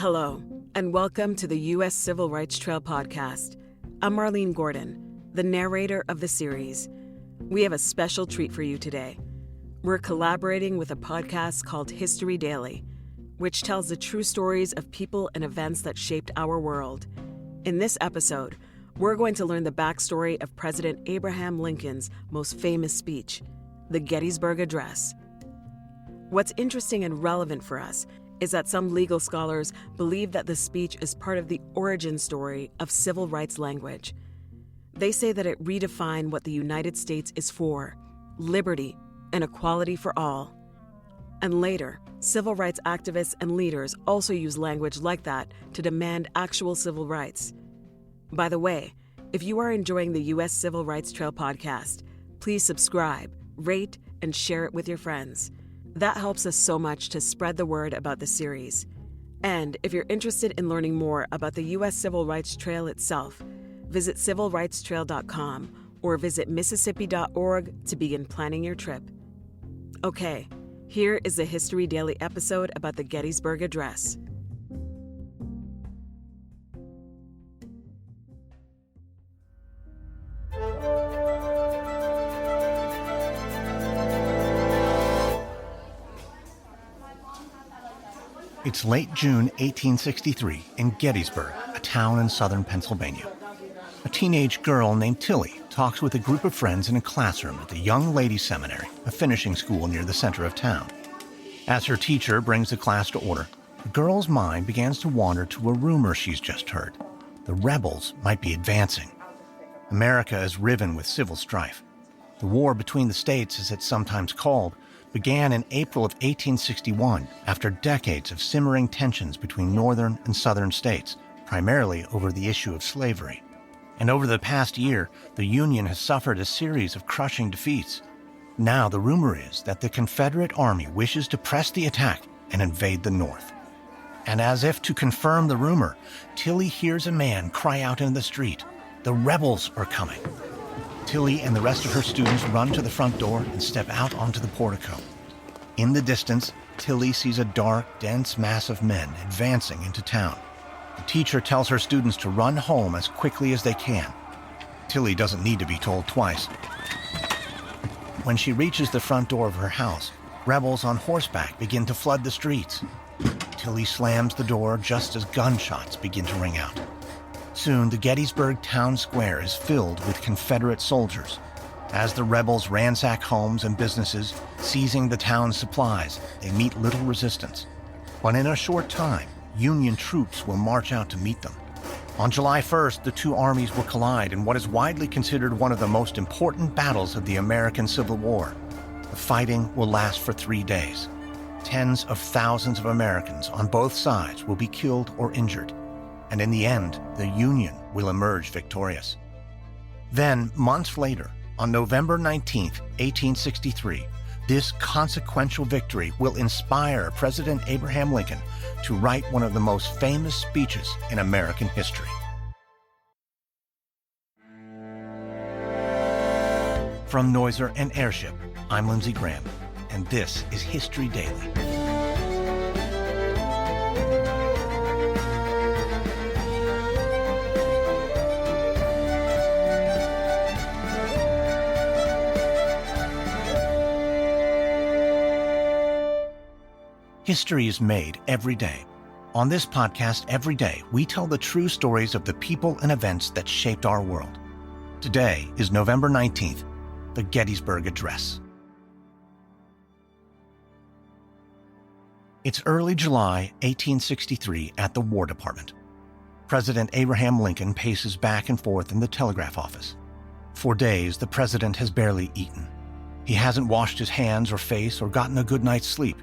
Hello, and welcome to the U.S. Civil Rights Trail podcast. I'm Marlene Gordon, the narrator of the series. We have a special treat for you today. We're collaborating with a podcast called History Daily, which tells the true stories of people and events that shaped our world. In this episode, we're going to learn the backstory of President Abraham Lincoln's most famous speech, the Gettysburg Address. What's interesting and relevant for us is that some legal scholars believe that the speech is part of the origin story of civil rights language. They say that it redefined what the United States is for: liberty and equality for all. And later, civil rights activists and leaders also use language like that to demand actual civil rights. By the way, if you are enjoying the U.S. Civil Rights Trail podcast, please subscribe, rate, and share it with your friends. That helps us so much to spread the word about the series. And if you're interested in learning more about the U.S. Civil Rights Trail itself, visit civilrightstrail.com or visit mississippi.org to begin planning your trip. Okay, here is the History Daily episode about the Gettysburg Address. It's late June 1863 in Gettysburg, a town in southern Pennsylvania. A teenage girl named Tilly talks with a group of friends in a classroom at the Young Ladies Seminary, a finishing school near the center of town. As her teacher brings the class to order, the girl's mind begins to wander to a rumor she's just heard. The rebels might be advancing. America is riven with civil strife. The war between the states, as it's sometimes called, began in April of 1861 after decades of simmering tensions between northern and southern states, primarily over the issue of slavery. And over the past year, the Union has suffered a series of crushing defeats. Now the rumor is that the Confederate Army wishes to press the attack and invade the North. And as if to confirm the rumor, Tilly hears a man cry out in the street, "The rebels are coming." Tilly and the rest of her students run to the front door and step out onto the portico. In the distance, Tilly sees a dark, dense mass of men advancing into town. The teacher tells her students to run home as quickly as they can. Tilly doesn't need to be told twice. When she reaches the front door of her house, rebels on horseback begin to flood the streets. Tilly slams the door just as gunshots begin to ring out. Soon, the Gettysburg town square is filled with Confederate soldiers. As the rebels ransack homes and businesses, seizing the town's supplies, they meet little resistance. But in a short time, Union troops will march out to meet them. On July 1st, the two armies will collide in what is widely considered one of the most important battles of the American Civil War. The fighting will last for 3 days. Tens of thousands of Americans on both sides will be killed or injured. And in the end, the Union will emerge victorious. Then, months later, on November 19, 1863, this consequential victory will inspire President Abraham Lincoln to write one of the most famous speeches in American history. From Noiser and Airship, I'm Lindsey Graham, and this is History Daily. History is made every day. On this podcast, every day, we tell the true stories of the people and events that shaped our world. Today is November 19th, the Gettysburg Address. It's early July 1863 at the War Department. President Abraham Lincoln paces back and forth in the telegraph office. For days, the president has barely eaten. He hasn't washed his hands or face or gotten a good night's sleep.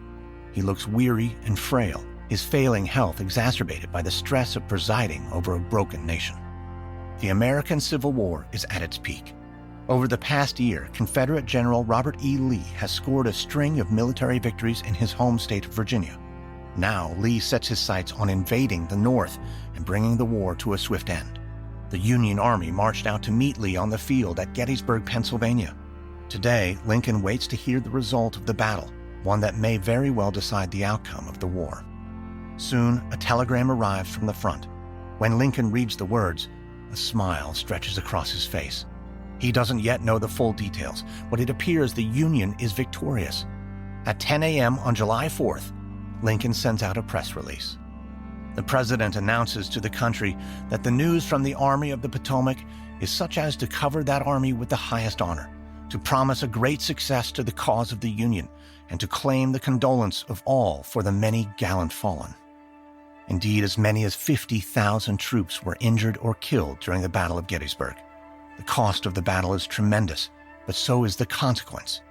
He looks weary and frail, his failing health exacerbated by the stress of presiding over a broken nation. The American Civil War is at its peak. Over the past year, Confederate General Robert E. Lee has scored a string of military victories in his home state of Virginia. Now, Lee sets his sights on invading the North and bringing the war to a swift end. The Union Army marched out to meet Lee on the field at Gettysburg, Pennsylvania. Today, Lincoln waits to hear the result of the battle, one that may very well decide the outcome of the war. Soon, a telegram arrives from the front. When Lincoln reads the words, a smile stretches across his face. He doesn't yet know the full details, but it appears the Union is victorious. At 10 a.m. on July 4th, Lincoln sends out a press release. The president announces to the country that the news from the Army of the Potomac is such as to cover that army with the highest honor, to promise a great success to the cause of the Union, and to claim the condolence of all for the many gallant fallen. Indeed, as many as 50,000 troops were injured or killed during the Battle of Gettysburg. The cost of the battle is tremendous, but so is the consequence.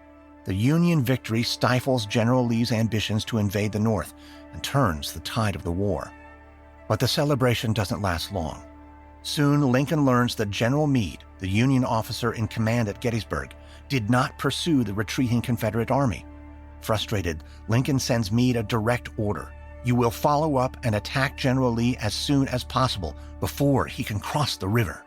The Union victory stifles General Lee's ambitions to invade the North and turns the tide of the war. But the celebration doesn't last long. Soon, Lincoln learns that General Meade, the Union officer in command at Gettysburg, did not pursue the retreating Confederate army. Frustrated, Lincoln sends Meade a direct order. You will follow up and attack General Lee as soon as possible before he can cross the river.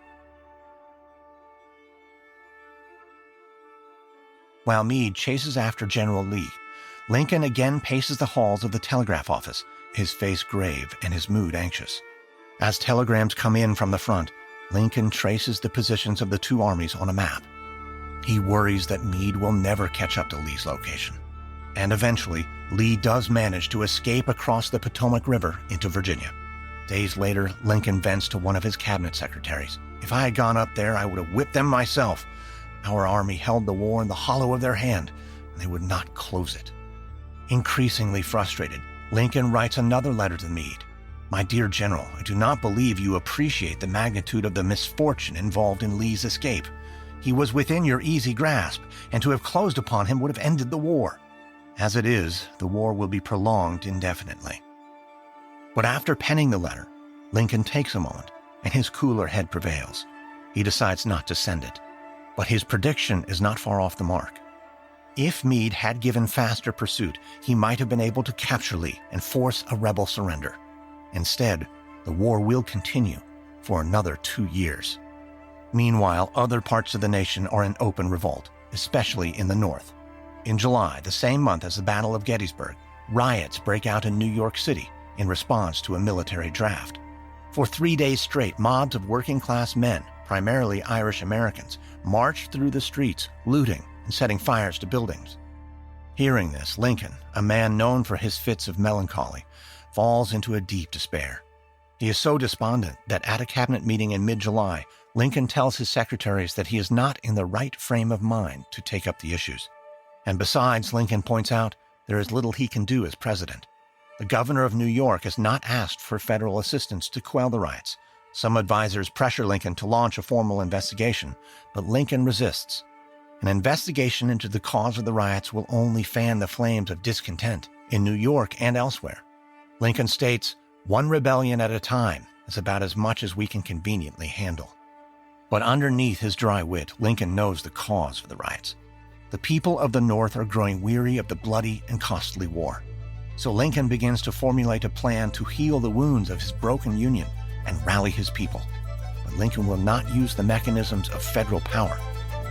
While Meade chases after General Lee, Lincoln again paces the halls of the telegraph office, his face grave and his mood anxious. As telegrams come in from the front, Lincoln traces the positions of the two armies on a map. He worries that Meade will never catch up to Lee's location. And eventually, Lee does manage to escape across the Potomac River into Virginia. Days later, Lincoln vents to one of his cabinet secretaries. If I had gone up there, I would have whipped them myself. Our army held the war in the hollow of their hand, and they would not close it. Increasingly frustrated, Lincoln writes another letter to Meade. My dear General, I do not believe you appreciate the magnitude of the misfortune involved in Lee's escape. He was within your easy grasp, and to have closed upon him would have ended the war. As it is, the war will be prolonged indefinitely. But after penning the letter, Lincoln takes a moment, and his cooler head prevails. He decides not to send it. But his prediction is not far off the mark. If Meade had given faster pursuit, he might have been able to capture Lee and force a rebel surrender. Instead, the war will continue for another 2 years. Meanwhile, other parts of the nation are in open revolt, especially in the North. In July, the same month as the Battle of Gettysburg, riots break out in New York City in response to a military draft. For 3 days straight, mobs of working-class men, primarily Irish Americans, marched through the streets, looting and setting fires to buildings. Hearing this, Lincoln, a man known for his fits of melancholy, falls into a deep despair. He is so despondent that at a cabinet meeting in mid-July, Lincoln tells his secretaries that he is not in the right frame of mind to take up the issues. And besides, Lincoln points out, there is little he can do as president. The governor of New York has not asked for federal assistance to quell the riots. Some advisors pressure Lincoln to launch a formal investigation, but Lincoln resists. An investigation into the cause of the riots will only fan the flames of discontent in New York and elsewhere. Lincoln states, "One rebellion at a time is about as much as we can conveniently handle." But underneath his dry wit, Lincoln knows the cause of the riots. The people of the North are growing weary of the bloody and costly war. So Lincoln begins to formulate a plan to heal the wounds of his broken Union and rally his people. But Lincoln will not use the mechanisms of federal power.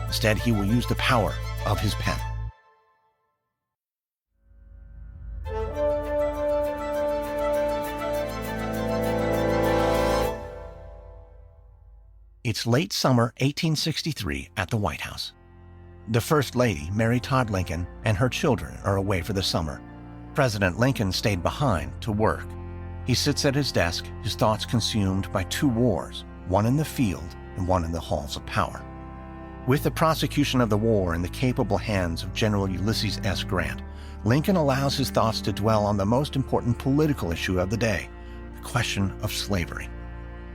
Instead, he will use the power of his pen. It's late summer 1863 at the White House. The First Lady, Mary Todd Lincoln, and her children are away for the summer. President Lincoln stayed behind to work. He sits at his desk, his thoughts consumed by 2 wars, one in the field and one in the halls of power. With the prosecution of the war in the capable hands of General Ulysses S. Grant, Lincoln allows his thoughts to dwell on the most important political issue of the day, the question of slavery.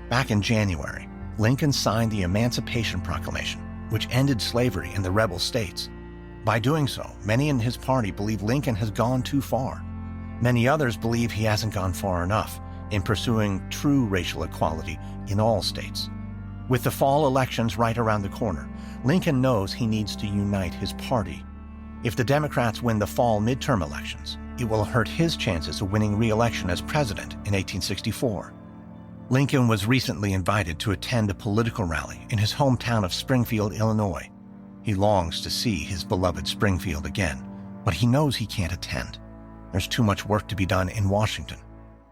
Back in January, Lincoln signed the Emancipation Proclamation, which ended slavery in the rebel states. By doing so, many in his party believe Lincoln has gone too far. Many others believe he hasn't gone far enough in pursuing true racial equality in all states. With the fall elections right around the corner, Lincoln knows he needs to unite his party. If the Democrats win the fall midterm elections, it will hurt his chances of winning re-election as president in 1864. Lincoln was recently invited to attend a political rally in his hometown of Springfield, Illinois. He longs to see his beloved Springfield again, but he knows he can't attend. There's too much work to be done in Washington.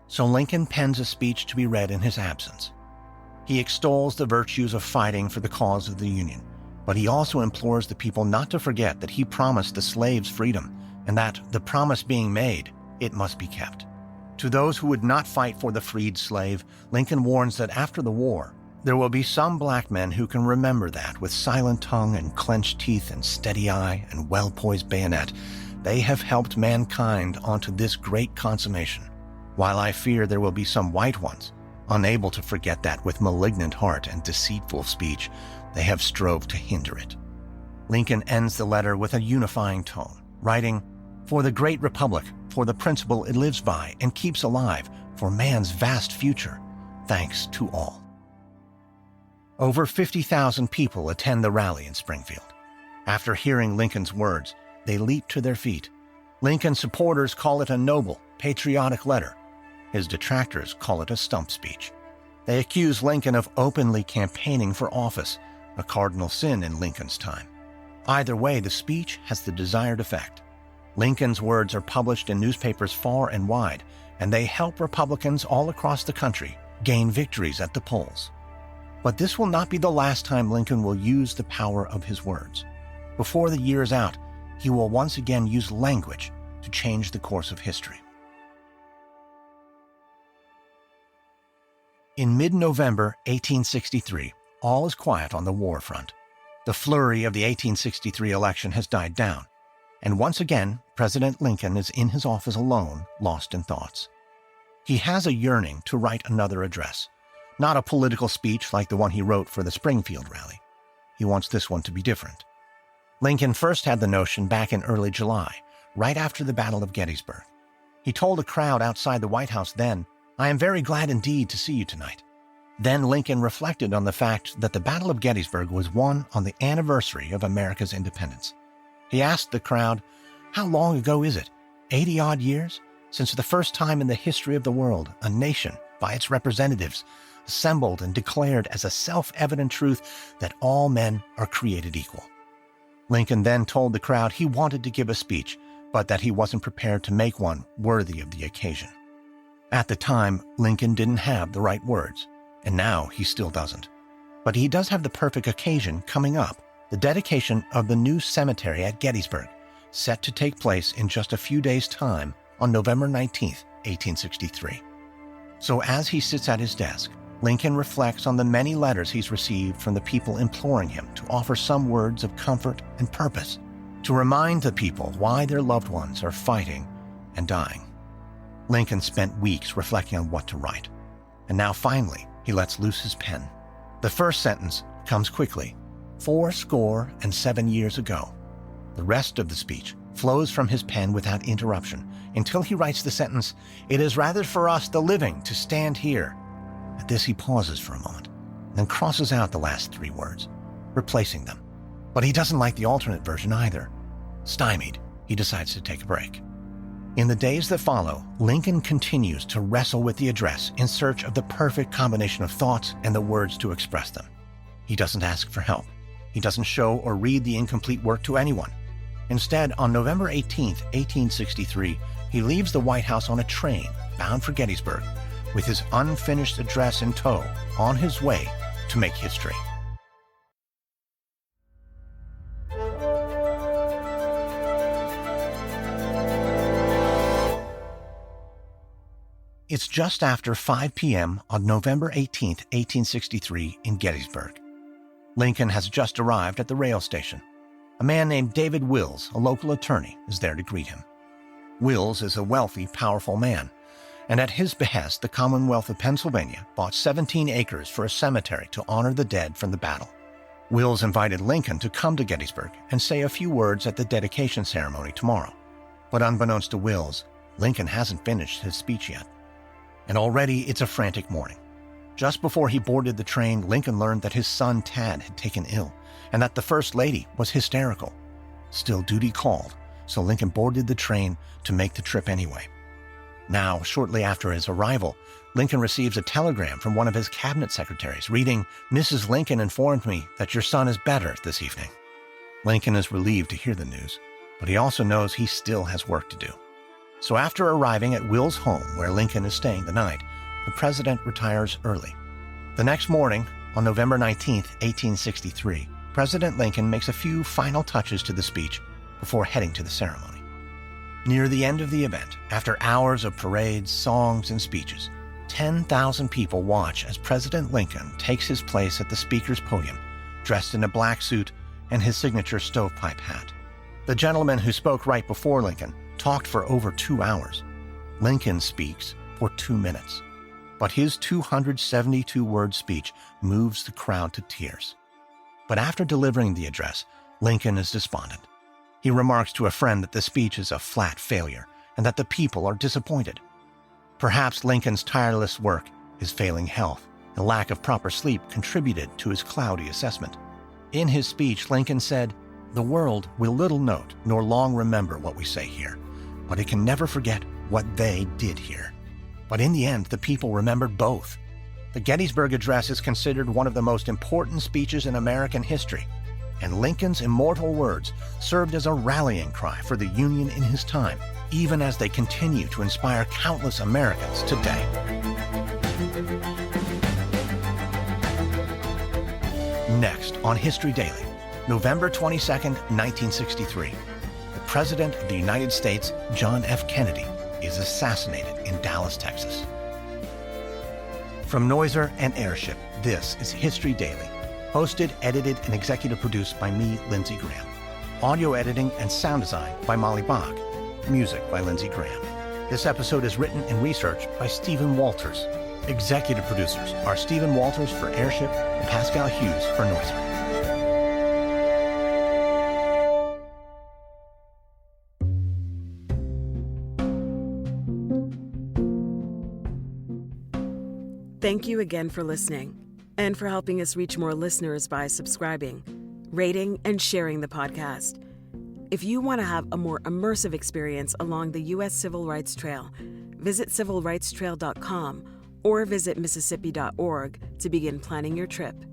So Lincoln pens a speech to be read in his absence. He extols the virtues of fighting for the cause of the Union, but he also implores the people not to forget that he promised the slaves freedom, and that, the promise being made, it must be kept. To those who would not fight for the freed slave, Lincoln warns that after the war, there will be some black men who can remember that, with silent tongue and clenched teeth and steady eye and well-poised bayonet, they have helped mankind onto this great consummation, while I fear there will be some white ones, unable to forget that with malignant heart and deceitful speech, they have strove to hinder it. Lincoln ends the letter with a unifying tone, writing, "For the great republic, for the principle it lives by and keeps alive, for man's vast future, thanks to all." Over 50,000 people attend the rally in Springfield. After hearing Lincoln's words, they leap to their feet. Lincoln supporters call it a noble, patriotic letter. His detractors call it a stump speech. They accuse Lincoln of openly campaigning for office, a cardinal sin in Lincoln's time. Either way, the speech has the desired effect. Lincoln's words are published in newspapers far and wide, and they help Republicans all across the country gain victories at the polls. But this will not be the last time Lincoln will use the power of his words. Before the year is out, he will once again use language to change the course of history. In mid-November 1863, all is quiet on the war front. The flurry of the 1863 election has died down, and once again, President Lincoln is in his office alone, lost in thoughts. He has a yearning to write another address, not a political speech like the one he wrote for the Springfield rally. He wants this one to be different. Lincoln first had the notion back in early July, right after the Battle of Gettysburg. He told a crowd outside the White House then, "I am very glad indeed to see you tonight." Then Lincoln reflected on the fact that the Battle of Gettysburg was won on the anniversary of America's independence. He asked the crowd, "How long ago is it? 80-odd years? Since the first time in the history of the world, a nation, by its representatives, assembled and declared as a self-evident truth that all men are created equal." Lincoln then told the crowd he wanted to give a speech, but that he wasn't prepared to make one worthy of the occasion. At the time, Lincoln didn't have the right words, and now he still doesn't. But he does have the perfect occasion coming up, the dedication of the new cemetery at Gettysburg, set to take place in just a few days' time on November 19th, 1863. So as he sits at his desk, Lincoln reflects on the many letters he's received from the people imploring him to offer some words of comfort and purpose, to remind the people why their loved ones are fighting and dying. Lincoln spent weeks reflecting on what to write, and now finally he lets loose his pen. The first sentence comes quickly, 87 years ago. The rest of the speech flows from his pen without interruption until he writes the sentence, "It is rather for us, the living, to stand here." At this he pauses for a moment, then crosses out the last three words, replacing them. But he doesn't like the alternate version either. Stymied, he decides to take a break. In the days that follow, Lincoln continues to wrestle with the address in search of the perfect combination of thoughts and the words to express them. He doesn't ask for help. He doesn't show or read the incomplete work to anyone. Instead, on November 18th, 1863, he leaves the White House on a train bound for Gettysburg, with his unfinished address in tow, on his way to make history. It's just after 5 p.m. on November 18th, 1863, in Gettysburg. Lincoln has just arrived at the rail station. A man named David Wills, a local attorney, is there to greet him. Wills is a wealthy, powerful man, and at his behest, the Commonwealth of Pennsylvania bought 17 acres for a cemetery to honor the dead from the battle. Wills invited Lincoln to come to Gettysburg and say a few words at the dedication ceremony tomorrow. But unbeknownst to Wills, Lincoln hasn't finished his speech yet. And already it's a frantic morning. Just before he boarded the train, Lincoln learned that his son Tad had taken ill, and that the First Lady was hysterical. Still, duty called, so Lincoln boarded the train to make the trip anyway. Now, shortly after his arrival, Lincoln receives a telegram from one of his cabinet secretaries reading, "Mrs. Lincoln informed me that your son is better this evening." Lincoln is relieved to hear the news, but he also knows he still has work to do. So after arriving at Will's home, where Lincoln is staying the night, the president retires early. The next morning, on November 19, 1863, President Lincoln makes a few final touches to the speech before heading to the ceremony. Near the end of the event, after hours of parades, songs, and speeches, 10,000 people watch as President Lincoln takes his place at the speaker's podium, dressed in a black suit and his signature stovepipe hat. The gentleman who spoke right before Lincoln talked for over 2 hours. Lincoln speaks for 2 minutes. But his 272-word speech moves the crowd to tears. But after delivering the address, Lincoln is despondent. He remarks to a friend that the speech is a flat failure and that the people are disappointed. Perhaps Lincoln's tireless work, his failing health, and lack of proper sleep contributed to his cloudy assessment. In his speech, Lincoln said, "The world will little note nor long remember what we say here, but it can never forget what they did here." But in the end, the people remembered both. The Gettysburg Address is considered one of the most important speeches in American history, and Lincoln's immortal words served as a rallying cry for the Union in his time, even as they continue to inspire countless Americans today. Next on History Daily, November 22, 1963, the President of the United States, John F. Kennedy, is assassinated in Dallas, Texas. From Noiser and Airship, this is History Daily, hosted, edited, and executive produced by me, Lindsey Graham. Audio editing and sound design by Molly Bach. Music by Lindsey Graham. This episode is written and researched by Stephen Walters. Executive producers are Stephen Walters for Airship and Pascal Hughes for Noiser. Thank you again for listening and for helping us reach more listeners by subscribing, rating, and sharing the podcast. If you want to have a more immersive experience along the U.S. Civil Rights Trail, visit civilrightstrail.com or visit Mississippi.org to begin planning your trip.